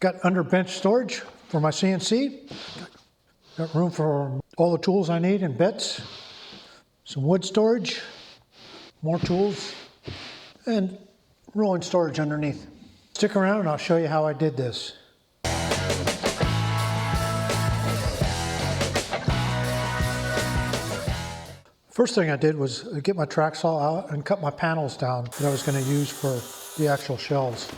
Got under bench storage for my CNC. Got room for all the tools I need and bits. Some wood storage, more tools, and rolling storage underneath. Stick around and I'll show you how I did this. First thing I did was get my track saw out and cut my panels down that I was going to use for the actual shelves.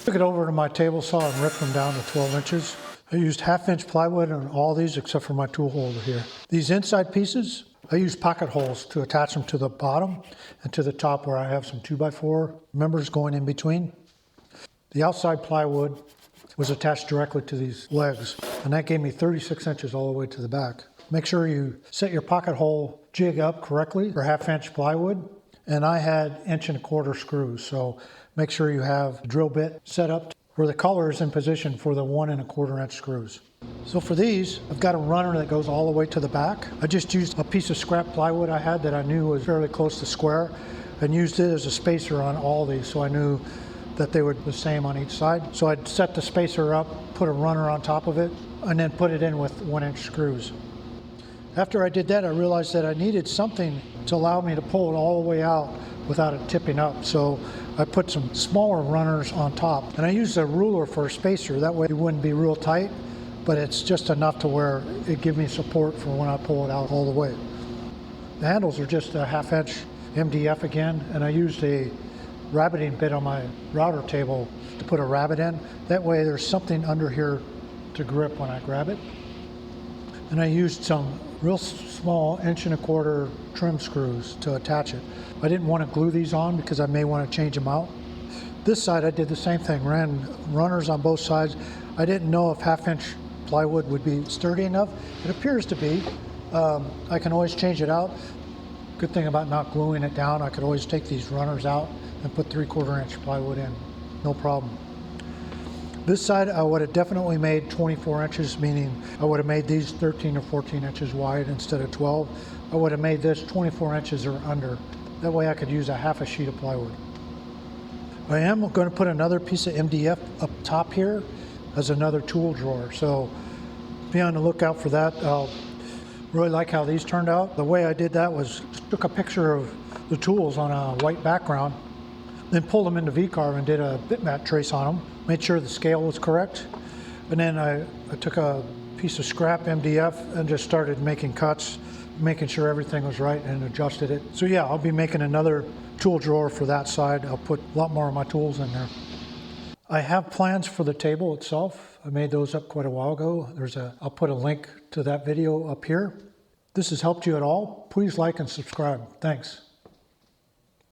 Took it over to my table saw and ripped them down to 12 inches. I used 1/2-inch plywood on all these except for my tool holder here. These inside pieces, I used pocket holes to attach them to the bottom and to the top where I have some 2x4 members going in between. The outside plywood was attached directly to these legs, and that gave me 36 inches all the way to the back. Make sure you set your pocket hole jig up correctly for 1/2-inch plywood, and I had 1.25 inch screws, so make sure you have the drill bit set up where the collar is in position for the 1.25 inch screws. So for these, I've got a runner that goes all the way to the back. I just used a piece of scrap plywood I had that I knew was fairly close to square and used it as a spacer on all these, so I knew that they were the same on each side. So I'd set the spacer up, put a runner on top of it, and then put it in with 1-inch screws. After I did that, I realized that I needed something to allow me to pull it all the way out without it tipping up. So I put some smaller runners on top, and I used a ruler for a spacer. That way it wouldn't be real tight, but it's just enough to where it gives me support for when I pull it out all the way. The handles are just a 1/2-inch MDF again, and I used a rabbiting bit on my router table to put a rabbet in. That way there's something under here to grip when I grab it. And I used some real small 1.25 inch trim screws to attach it. I didn't want to glue these on because I may want to change them out. This side I did the same thing, ran runners on both sides. I didn't know if 1/2-inch plywood would be sturdy enough. It appears to be. I can always change it out. Good thing about not gluing it down, I could always take these runners out and put 3/4 inch plywood in, no problem. This side I would have definitely made 24 inches, meaning I would have made these 13 or 14 inches wide instead of 12. I would have made this 24 inches or under. That way I could use a 1/2 a sheet of plywood. I am going to put another piece of MDF up top here as another tool drawer, so be on the lookout for that. I'll really like how these turned out. The way I did that was took a picture of the tools on a white background, then pulled them into VCarve and did a bitmap trace on them, made sure the scale was correct, and then I took a piece of scrap MDF and just started making cuts, making sure everything was right, and adjusted it. So yeah, I'll be making another tool drawer for that side. I'll put a lot more of my tools in there. I have plans for the table itself. I made those up quite a while ago. I'll put a link to that video up here. If this has helped you at all, please like and subscribe. Thanks.